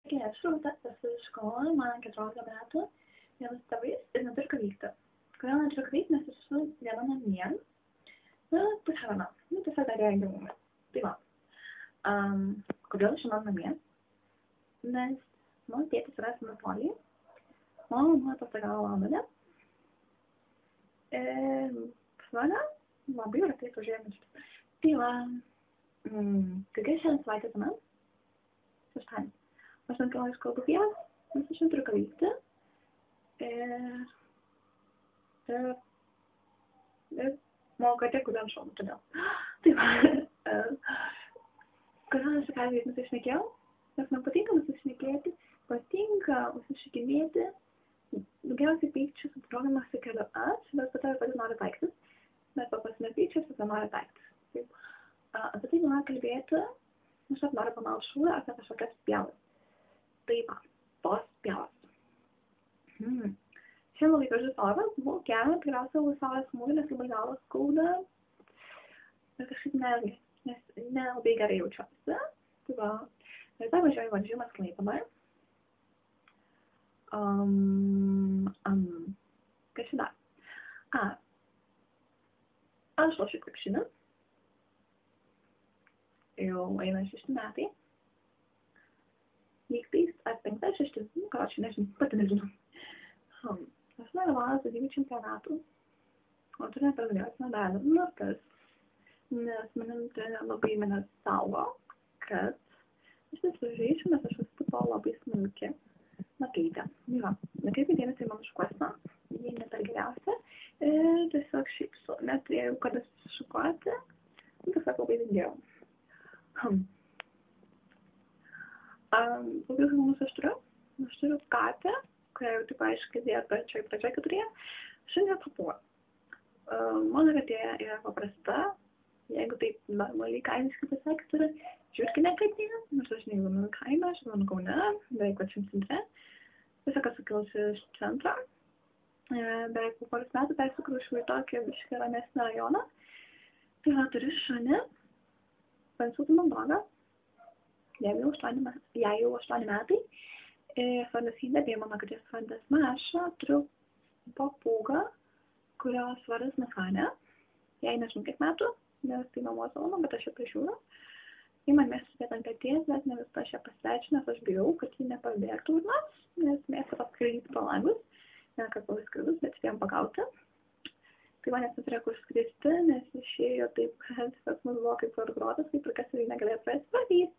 Esu Rūta, esu iš Kauno, man 14 metų, vienas tėvais ir neturiu ką vykti. Kodėl neturiu ką vykti, nes esu viena namie, pusę viena, tiesiog dar rengimumai. Tai va, kodėl šiandien namie? Nes mano tėtis yra Sanapolijai, mano mama atostogavo Londone, mane labai retai užėmė. Tai va, kokia šiandien savaitė tuomet? Šeštadienį. Aš ant kelio iš Kalbupijos, nes aš neturiu ką vykti. Ir mano katė kuda ant šono, todėl. Tai va, kodėl aš ką veikia nusišnekėjau? Nes man patinka nusišnekėti, patinka užsišykinėti. Daugiausiai pykčių su programą sukeliu aš, bet po to ir pati noriu taiktis. Bet papasime pykčius, bet noriu taiktis. Apie tai noriu kalbėti, aš noriu pamalšų apie kažkokias pievas. Tai va, tos pievas. Šiandien labai gražus oras, buvo gera, tikriausiai labai saulės smūgių, nes labai galvas skauda. Ir kažkaip nelabai gerai jaučiuosi. Tai va, ir tai važiuoju varžymas Klaipėdoje. Kas čia dar? Aš lošiu krepšinį. Jau eina 6 metai. Lygtais ar 5-6, karočiui, nežinau, pati nežinau. Aš dalyvauju dalyvių čempionatų, o turime pergalėjus medalį. Kas? Nes manim labai mane saugo, kad aš nesužaičiau, nes aš vis tipo labai smulki mergaitė. Va, nekreipiu dėmesį į mano šukuoseną, jie ne per geriausia. Ir tiesiog šypsu, net jeigu kada šukuoti, tiesiog labai dingėjau. Kokius namus aš turiu? Aš turiu katę, kurią jau taip aiškiai dėjo pradžioj keturėje. Šiandien papuoju. Mano katė yra paprasta. Jeigu taip normaliai kaimiškai pasakyt, turi žiurkinę katę, nors aš neįgūnu kaimą, aš gyvenu Kaune, beveik pačiam centre. Tiesiog esu kilusi iš centro. Beveik po poros metų persikrausčiau į tokį biškį ramesnį rajoną. Tai va, turiu šunį, Pansūtų Mandogą. Jai jau 8 metai. Vardas Hindė, bei mano katės vardas Maša. Turiu papūgą, kurios vardas Nafanė. Jai nežinau kiek metų, nes tai mamos salona, bet aš ją prižiūriu. Ji man mėgsta sudėti ant katės, bet ne visą aš ją pasvečiu, nes aš bijau, kad ji nepabėgtų už nas, nes mėgsta paskraidyti pro langus. Ne kad paskridus, bet spėjom pagauti. Tai manęs neturėjo kur skristi, nes išėjo taip, kad pas mus buvo kaip ir grotas, kaip ir kas ir negalėjo prasivardyti.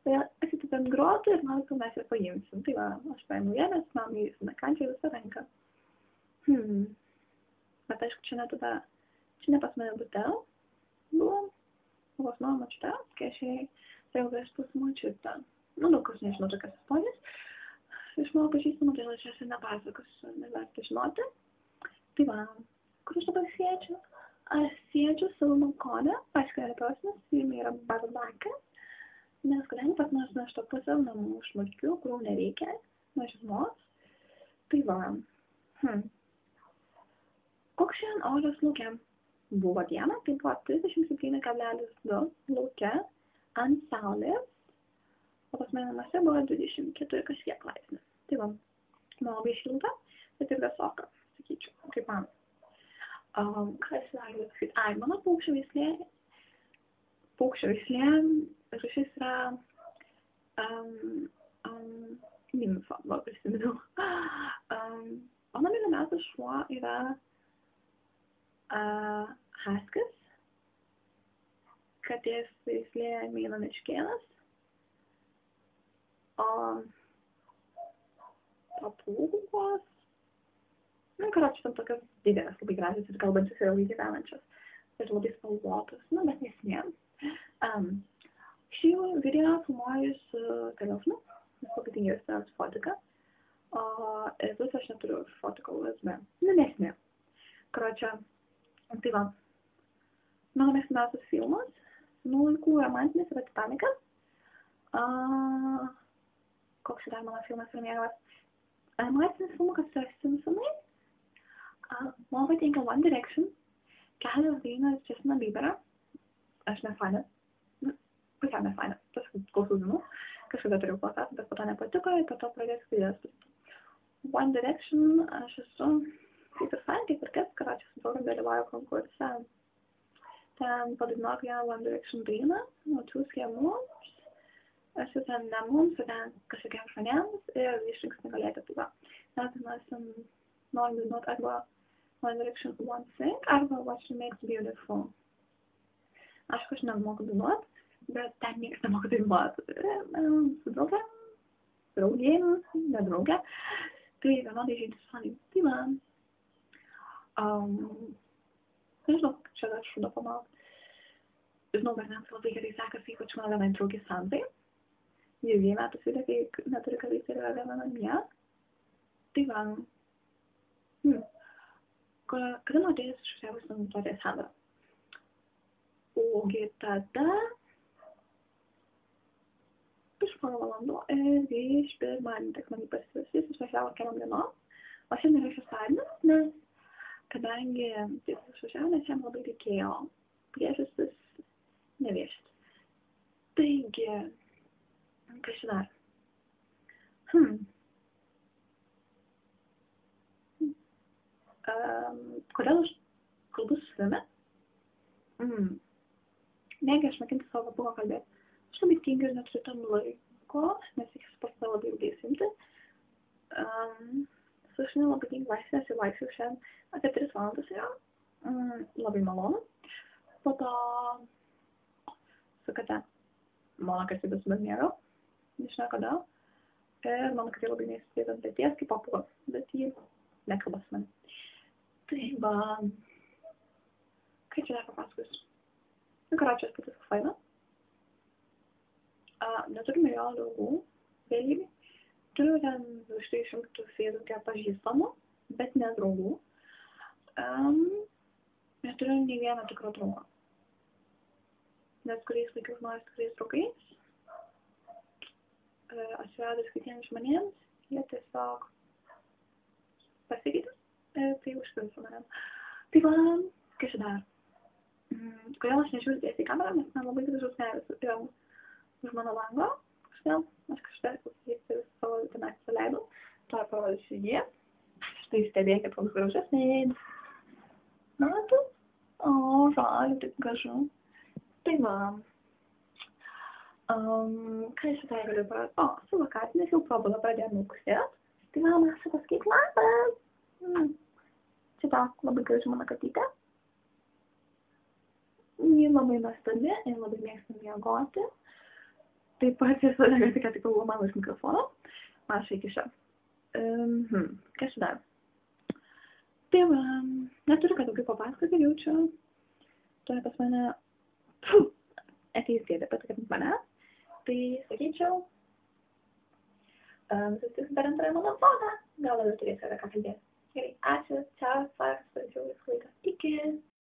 Tai atsitip ant grotų ir manau, kad mes ją paimsim. Tai va, aš paimu vienas, man jis nekančia visą ranką. Bet aišku, čia ne pas mane bute buvo, o pas mano močiute, kai aš jau vežtų su močiute. Daug kas nežinau tokias istorijas. Iš mano pažįstamų, tai aš esu nepasakosiu, neverta žinoti. Tai va, kur aš dabar sėdžiu? Aš sėdžiu savo balkone, aišku, yra prasmes, filmai yra barbakas. Nes kadangi pas nors nuo šito pusę namų šmarkių, kurių nereikia, nuo žymos, tai va. Koks šiandien oras lauke? Buvo diena, tai buvo 37,2 lauke ant saulės, o pas mane namuose buvo 24 kažkiek laipsnių. Tai va, man labai šilta, bet ir vėsoka, sakyčiau, kaip man. Ką aš noriu sakyti? Mano paukščio veislė rūšis yra nimfa, va, prisiminiau. Mano mylimiausias šuo yra haskis, katės veislė Meino Miškėnas, o papūgos, karočiui, tam tokios didelės, labai gražios ir kalbančios ir labai gyvenančios ir labai spalvotos, bet nesmėm. Šį video filmuoju su telefonu, nes labai tingėjausi su fotika, o vis aš neturiu fotiko USB. Nesmė. Karočią, tai va, mano mėgstamiausias filmas, senų laikų romantinis yra Titanikas. Koks dar mano filmas yra mėgamas? Animacinis filmukas yra Simpsonai. Man patinka One Direction, kelios dainos Justina Bieberą. Aš nefanė. Pusiau nefanė, tas klausau dainų. kažkada turėjau plakatą, bet po to nepatiko ir po to pradės videos. One Direction, aš esu kaip ir fan, kaip ir kas, karočią su draugu dalyvauju konkurse. Ten padainuok ją One Direction dainą, Choose Your Moves. Aš jau ten ne mums, o ten kažkokiam žmonėms ir išrinks nugalėti. Tai va, mes dainuosim, norim dainuot arba One Direction One Thing, arba What She Makes Beautiful. Aišku, aš nemoku dainuot, bet ten niekas nemoku dainuot. Su draugėm, ne draugė. Tai vienodai žaidžiu fanai. Tai man. Nežinau, čia dar šūdo pamauti. Žinau, bernams labai gerai sekasi, ypač mano viena draugė Sandrai. Jau 2 metus yra, kai neturi ką veikti, yra viena namie. Tai man. Kada nuotėjus išvažiavus nuotėję Sandrą? Ogi tada prieš porą valandų ir iš pirmadienį tik man pasivesys, išvažiavo keliom dienom. O šiandien yra šeštadienis, nes kadangi jis išvažiavo, nes jam labai reikėjo priežastis neviešti. Taigi, kas čia dar? Kodėl aš kalbu su savimi? Negi aš mokinti savo buvo kalbėti. Aš labai tingiu ir neturiu tam laiko, nes iki sportą labai ilgai simti. Su šiandien labai tingiu laisvės ir laisviau šiandien apie 3 valandas yra. Labai malonu. Po to su kate mano katė vis mėgau, nežinau kodėl. Ir mano katė labai neįsipėt ant peties kaip papuos, bet jį nekalba su manim. Tai va, kai čia dar papasakosiu? Karočią, aš patys faina. Neturiu milijoną draugų, vėlybį. Turiu ten iš 300 Facebook'e pažįstamų, bet ne draugų. Neturiu nei vieno tikro draugo. Nes kuriais laikiau žmonės tikrais draugais. Atsiradus kitiems žmonėms, jie tiesiog pasikeitė. Tai užpilsiu manim. Tai va, kas čia dar? Kodėl aš nežiūriu tiesiai į kamerą, nes man labai gražus veidas yra už mano lango. Kažkodėl, aš kažkodėl pasakyti savo tenais paleidau. Tuo parodysiu jį. Štai stebėkit, koks gražus veidas. Matot? O, žaliu, taip gražu. Tai va. Ką aš tai galiu parodyti? O, savo katinės jau probada pradėjo nukusėt. Tai va, man su pasakyk labas. Čia ta labai graži mano katytė. Ji labai nuostabi ir labai mėgsta miegoti. Taip pat esu tik kalbu man iš mikrofono. Aš iki šiol. Kas dar? Tai va, neturiu ką daugiau papasakoti, jaučiu. Tuoj pas mane ateis gėdė patikėt mane. Tai sakyčiau, susitiks per antrąją mano vlogą. Gal dar turėsiu ką kalbėti. Gerai, ačiū, ciao,